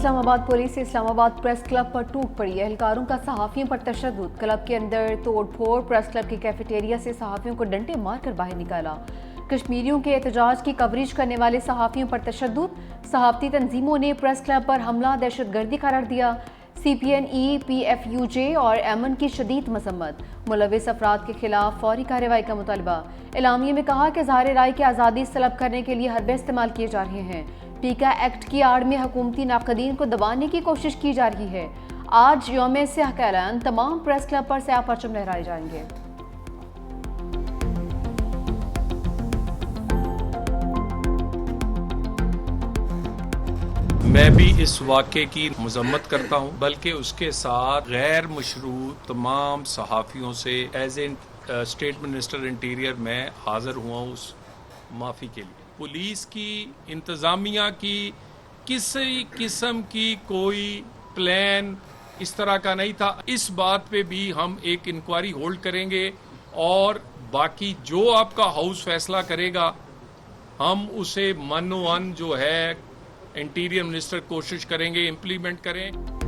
Islamabad police Islamabad press club पर टूट पड़ी। एहलकारों का सहाफ़ियों पर तशद्दुद, क्लब के अंदर तोड़फोड़, प्रेस क्लब की कैफेटेरिया से सहाफ़ियों को डंडे मारकर बाहर निकाला। कश्मीरियों के एहतजाज की कवरेज करने वाले सहाफ़ियों पर तशद्दुद, सहाफ़ती तंजीमों ने प्रेस क्लब पर हमला दहशतगर्दी करार दिया। CPNE, PFUJ और एमन की शदीद मजम्मत, मुलविस अफराद के खिलाफ फौरी कार्रवाई का मुतालबा। एलामिया में कहा कि ज़ाहिर राय की आज़ादी तलब करने के लिए हरबे इस्तेमाल किए जा रहे हैं। टीका एक्ट की आड़ में हुकूमती नाक़दीन को दबाने की कोशिश की जा रही है। आज यौम स्याह का ऐलान, तमाम प्रेस क्लब पर स्याह परचम लहराए जाएंगे। मैं भी इस वाक़े की मजम्मत करता हूँ, बल्कि उसके साथ गैर मशरूत तमाम सहाफ़ियों से as a state minister interior मैं हाज़िर हुआ हूँ उस माफ़ी के लिए। पुलिस की, इंतज़ामिया की किसी किस्म की कोई प्लान इस तरह का नहीं था। इस बात पे भी हम एक इंक्वायरी होल्ड करेंगे और बाकी जो आपका हाउस फैसला करेगा हम उसे मनोवन जो है इंटीरियर मिनिस्टर कोशिश करेंगे इम्प्लीमेंट करें।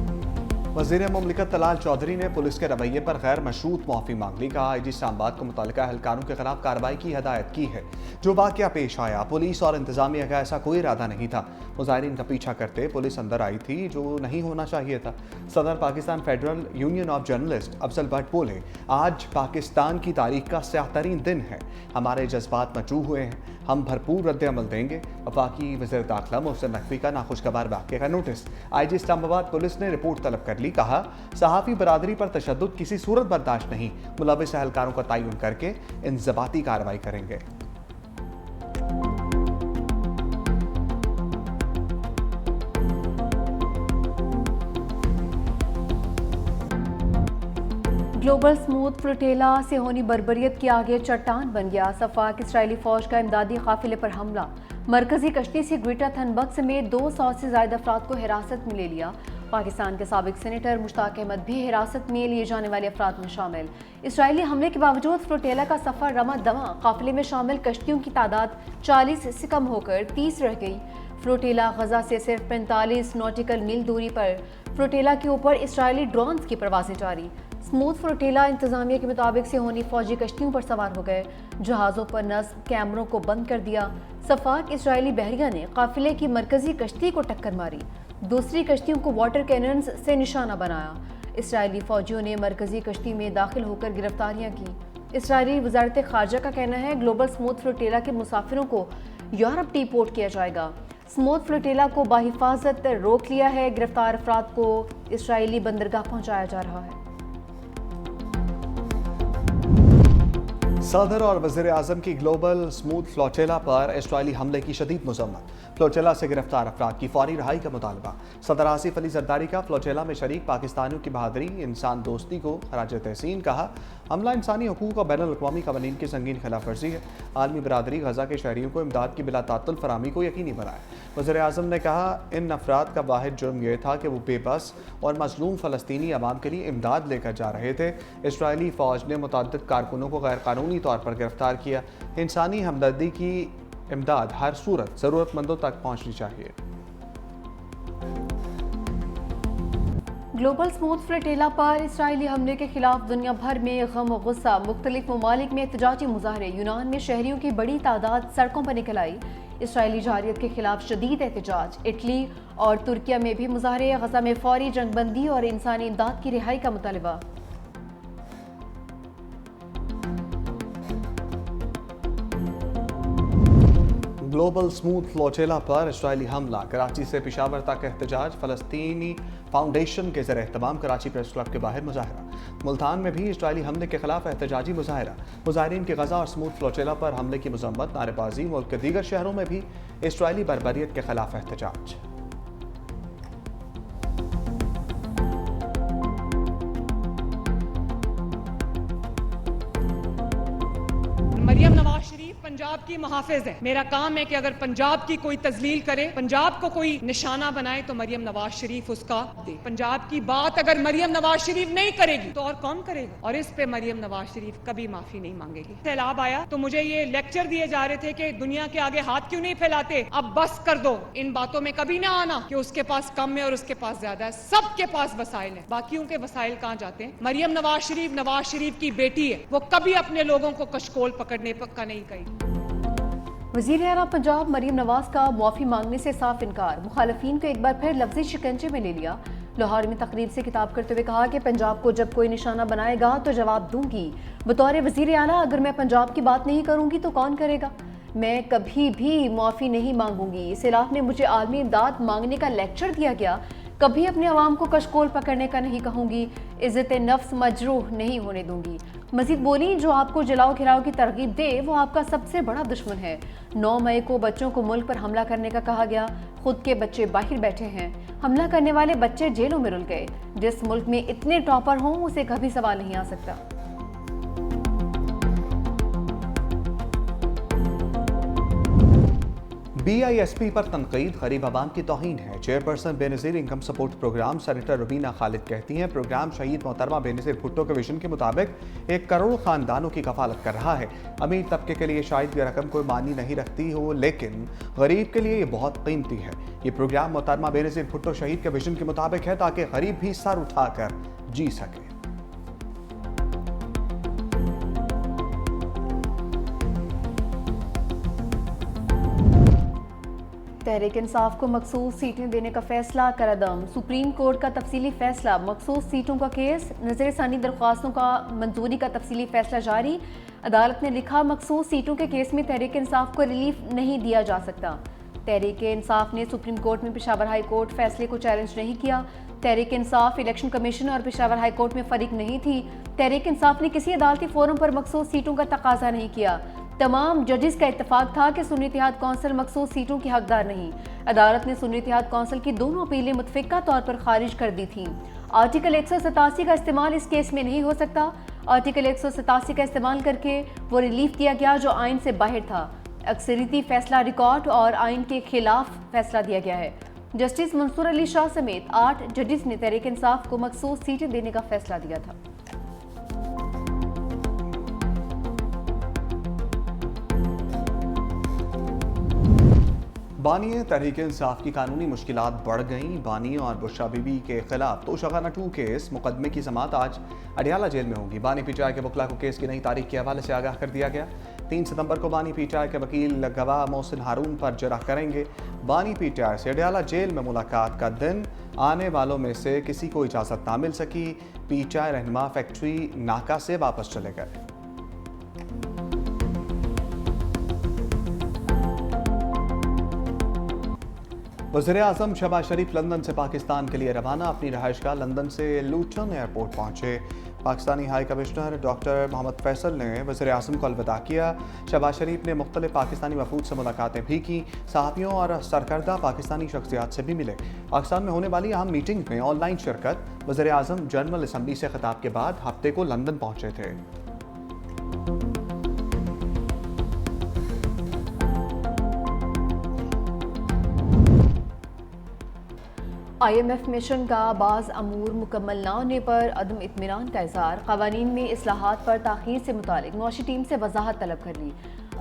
वज़ीर मुमलिकत तलाल चौधरी ने पुलिस के रवैये पर गैर मशरूत माफ़ी मांग ली। कहा IG इस्लामाबाद को मुतल्लिका एहलकारों के खिलाफ कार्रवाई की हदायत की है। जो वाक़या पेश आया, पुलिस और इंतजामिया का ऐसा कोई इरादा नहीं था। मुजाहिरीन का पीछा करते पुलिस अंदर आई थी, जो नहीं होना चाहिए था। सदर Pakistan federal union of journalist Afzal Bhatt बोले, आज पाकिस्तान की तारीख का स्याह तरीन दिन है। हमारे जज्बात मचू हुए हैं, हम भरपूर रद्द-ए-अमल देंगे। वफाकी वज़ीर दाखिला मोहसिन नकवी का नाखुशगवार वाक़े का नोटिस। IG इस्लामाबाद पुलिस ने रिपोर्ट तलब कर ली। कहा, सहाफ़ी बरादरी पर तशद्दुद किसी सूरत बर्दाश्त नहीं। मुलविस एहलकारों का तयन करके इंज़बाती कार्रवाई करेंगे। ग्लोबल स्मूथ फ्लोटेला सिहोनी बर्बरियत के आगे चट्टान बन गया। सफाक इसराइली फौज का इमदादी काफिले पर हमला, मरकजी कश्ती से ग्रेटा थनबर्ग समेत 200 से ज्यादा अफराद को हिरासत में ले लिया। पाकिस्तान के साबिक सेनेटर मुश्ताक अहमद भी हिरासत में लिए जाने वाले अफराद में शामिल। इसराइली हमले के बावजूद फ्लोटेला का सफर रमा दमा, काफिले में शामिल कश्तियों की तादाद 40 से कम होकर 30 रह गई। फ्लोटेला गजा से सिर्फ 45 नॉटिकल मील दूरी पर। फ्लोटेला के ऊपर इसराइली ड्रोन्स की परवाजें जारी। स्मूथ फ्लोटेला इंतजामिया के मुताबिक सिहोनी फौजी कश्तियों पर सवार हो गए, जहाज़ों पर नस्ब कैमरों को बंद कर दिया। सफाक इसराइली बहरिया ने काफिले की मरकजी कश्ती को टक्कर मारी, दूसरी कश्तियों को वाटर कैनन्स से निशाना बनाया। इसराइली फौजियों ने मरकजी कश्ती में दाखिल होकर गिरफ्तारियां की। इसराइली वजारत खारजा का कहना है, ग्लोबल स्मूथ फ्लोटेला के मुसाफिरों को यूरोप डिपोर्ट किया जाएगा। स्मूथ फ्लोटेला को बाहिफाजत रोक लिया है। गिरफ्तार अफराद को इसराइली बंदरगाह पहुंचाया जा रहा है। सदर और वज़ीर आज़म की ग्लोबल स्मूथ फ्लोटेला पर इसराइली हमले की शदीद मजम्मत। फ्लोटेला से गिरफ्तार अफराद की फौरी रहाई का मुतालबा। सदर आसिफ अली जरदारी का फ्लोटेला में शरीक पाकिस्तानियों की बहादुरी, इंसान दोस्ती को खराज तहसीन कहा। हमला इंसानी हकूक़ और बैनुल अक़वामी क़वानीन की संगीन खिलाफ वर्जी है। आलमी बरादरी गजा के शहरियों को इमदाद की बिला तातुल फराहमी को यकीनी बनाए। वज़ीर आज़म ने कहा, इन अफराद का वाहिद जुर्म यह था कि वो बेबस और मजलूम फ़लस्तीनी अवाम के लिए इमदाद लेकर जा रहे थे। इसराइली फ़ौज ने मुतअद्दिद कारकुनों को गैर कानूनी तौर पर गिरफ्तार किया। इंसानी हमदर्दी की इमदाद हर सूरत ज़रूरतमंदों तक पहुँचनी चाहिए। ग्लोबल स्मूथ फ्लोटेला पर इसराइली हमले के खिलाफ दुनिया भर में गम और गुस्सा। मुख्तलिफ ममालिक में एहतजाजी मुजाहरे। यूनान में शहरियों की बड़ी तादाद सड़कों पर निकल आई। इसराइली जारियत के खिलाफ शदीद एहतजाज। इटली और तुर्किया में भी मुजाहरे। गजा में फौरी जंगबंदी और इंसानी इमदाद की रिहाई का मुतालबा। ग्लोबल स्मूथ फ्लोटेला पर इसराइली हमला, कराची से पेशावर तक एहतजाज। फ़लस्तीनी फाउंडेशन के ज़रिए एहतमाम कराची प्रेस क्लब के बाहर मुजाहरा। मुल्तान में भी इसराइली हमले के खिलाफ एहतजाजी मुजाहरा। मुजाहिरीन के गजा और स्मूथ फ्लोटेला पर हमले की मजम्मत, नारेबाजी। मुल्क के दीगर शहरों में भी इसराइली बर्बरियत के खिलाफ एहतजाज। मरियम नवाज शरीफ पंजाब पंजाब की मुहाफिज है। मेरा काम है कि अगर पंजाब की कोई तजलील करे, पंजाब को कोई निशाना बनाए, तो मरियम नवाज शरीफ उसका दे। पंजाब की बात अगर मरियम नवाज शरीफ नहीं करेगी तो और कौन करेगा? और इस पे मरियम नवाज शरीफ कभी माफी नहीं मांगेगी। सैलाब आया तो मुझे ये लेक्चर दिए जा रहे थे कि दुनिया के आगे हाथ क्यों नहीं फैलाते, अब बस कर दो। इन बातों में कभी ना आना कि उसके पास कम है और उसके पास ज्यादा है। सबके पास वसाइल है, बाकियों के वसाइल कहाँ जाते हैं? मरियम नवाज शरीफ की बेटी है, वो कभी अपने लोगों को कशकोल पकड़ने का नहीं कही। वज़ीर आला पंजाब मरीम नवाज का मुआफ़ी मांगने से साफ इनकार, मुखालफीन को एक बार फिर लफ्ज़ी शिकंजे में ले लिया। लाहौर में तकरीर से खिताब करते हुए कहा कि पंजाब को जब कोई निशाना बनाएगा तो जवाब दूंगी। बतौर वज़ीर आला अगर मैं पंजाब की बात नहीं करूंगी तो कौन करेगा? मैं कभी भी मुआफ़ी नहीं मांगूंगी। सैलाब ने मुझे आलमी इमदाद मांगने का लेक्चर दिया गया, कभी अपने अवाम को कशकोल पकड़ने का नहीं कहूँगी, इज़्ज़त नफ्स मजरूह नहीं होने दूंगी। मजीद बोली, जो आपको जलाओ खिलाओ की तरगीब दे वो आपका सबसे बड़ा दुश्मन है। 9 मई को बच्चों को मुल्क पर हमला करने का कहा गया, खुद के बच्चे बाहर बैठे हैं, हमला करने वाले बच्चे जेलों में रुल गए। जिस मुल्क में इतने टॉपर हों उसे कभी सवाल नहीं आ सकता। BISP पर तनकीद गरीब आवाम की तौहीन है। Chairperson Benazir income support programme senator Rubina Khalid कहती हैं, प्रोग्राम शहीद मोहतरमा बेनज़ीर भुट्टो के विजन के मुताबिक 1 करोड़ ख़ानदानों की कफालत कर रहा है। अमीर तबके के लिए शायद ये रकम कोई मानी नहीं रखती हो, लेकिन गरीब के लिए ये बहुत कीमती है। ये प्रोग्राम मोहतरमा बेनज़ीर भुट्टो शहीद के विजन के मुताबिक है ताकि गरीब भी सर उठाकर जी सके। तहरीक इंसाफ को मखसूस सीटें देने का फैसला करदम। सुप्रीम कोर्ट का तफसीली फैसला, मखसूस सीटों का केस, नजरसानी दरख्वास्तों का मंजूरी का तफसीली फैसला जारी। अदालत ने लिखा, मखसूस सीटों के केस में तहरीक इंसाफ को रिलीफ नहीं दिया जा सकता। तहरीक इंसाफ ने सुप्रीम कोर्ट में पेशावर हाई कोर्ट फैसले को चैलेंज नहीं किया। तहरीक इंसाफ इलेक्शन कमीशन और पेशावर हाई कोर्ट में फरीक नहीं थी। तहरीक इंसाफ ने किसी अदालती फोरम पर मखसूस सीटों का तकाजा नहीं किया। तमाम जजेस का इत्तेफाक था कि सुन्नी इत्तेहाद कौंसिल मखसूस सीटों की हकदार नहीं। अदालत ने सुन्नी इत्तेहाद कौंसिल की दोनों अपीलें मुतफ़िका तौर पर खारिज कर दी थीं। आर्टिकल 187 का इस्तेमाल इस केस में नहीं हो सकता। आर्टिकल 187 का इस्तेमाल करके वो रिलीफ दिया गया जो आइन से बाहर था। अक्सरियती फैसला रिकॉर्ड और आइन के खिलाफ फैसला दिया गया है। जस्टिस मंसूर अली शाह समेत 8 जजेस ने तहरीक इंसाफ को मखसूस सीटें देने का फैसला दिया था। बानी तहरीक इंसाफ की कानूनी मुश्किलात बढ़ गईं। बानी और बुशरा बीबी के खिलाफ तोशाखाना 2 केस मुकदमे की समाअत आज अडियाला जेल में होगी। बानी पीटीआई के वकला को केस की नई तारीख के हवाले से आगाह कर दिया गया। 3 सितंबर को बानी पीटीआई के वकील गवाह मोहसिन हारून पर जरा करेंगे। बानी पीटीआई से अडियाला जेल में मुलाकात का दिन, आने वालों में से किसी को इजाज़त ना मिल सकी। पीटीआई रहनुमा फैक्ट्री नाका से वापस चले गए। वज़ीर-ए-आज़म शहबाज शरीफ लंदन से पाकिस्तान के लिए रवाना। अपनी रहायशगाह लंदन से लूटन एयरपोर्ट पहुंचे। Pakistani high commissioner doctor Mohammad Faisal ने वज़ीर-ए-आज़म को अलविदा किया। शहबाज शरीफ ने मुख्तलिफ पाकिस्तानी वफूद से मुलाकातें भी की। सहाफ़ियों और सरकर्दा पाकिस्तानी शख्सियात से भी मिले। पाकिस्तान में होने वाली अहम मीटिंग में ऑनलाइन शिरकत। वज़ीर-ए-आज़म जनरल असम्बली से खिताब के बाद हफ्ते को लंदन पहुंचे थे। IMF मिशन का बाज़ अमूर मुकम्मल ना होने पर अदम इत्मीनान का इज़हार। क़वानीन में इस्लाहात पर ताख़ीर से मुतालिक मौशी टीम से वजाहत तलब कर ली।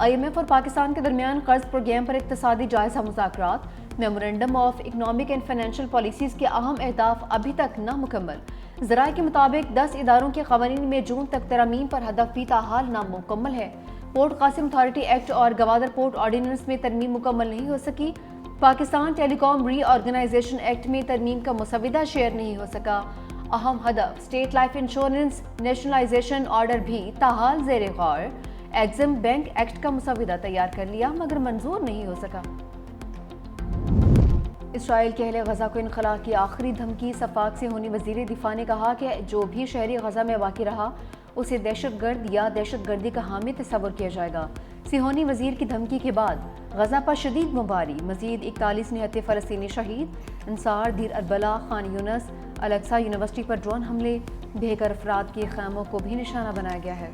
IMF और पाकिस्तान के दरमियान कर्ज प्रोग्राम पर इक़्तिसादी जायज़ा मुज़ाकरात। Memorandum of economic and financial policies के अहम अहदाफ अभी तक नामुकम्मल। ज़राए के मुताबिक 10 इदारों के क़वानीन में जून तक तरमीम पर हदफ भी ताहाल नामुकम्मल है। पोर्ट कासिम अथॉरिटी एक्ट और गवादर पोर्ट ऑर्डिनेंस में तरमीम मुकम्मल नहीं हो सकी। पाकिस्तान टेलीकॉम रीऑर्गेनाइजेशन एक्ट में तरमीम का मुसविदा शेयर नहीं हो सका। अहम हदफ state life insurance nationalisation order भी ताहाल ज़ेरे गौर। एग्जिम बैंक एक्ट का मुसविदा तैयार कर लिया मगर मंजूर नहीं हो सका। इसराइल के अहले गजा को इनखला की आखिरी धमकी। सफाक से होनी वजीर दिफा ने कहा कि जो भी शहरी गजा में वाक़ रहा उसे दहशतगर्द या दहशतगर्दी का हामी तस्वुर किया जाएगा। सिहोनी वजीर की धमकी के बाद गजा पर शदीद मुबारी। मजीद 41 निहत्ते फ़लस्तीनी शहीद। अंसार, दीर अरबला, खान यूनस, अल-अक्सा यूनिवर्सिटी पर ड्रोन हमले। बेघर अफराद के खैमों को भी निशाना बनाया गया है।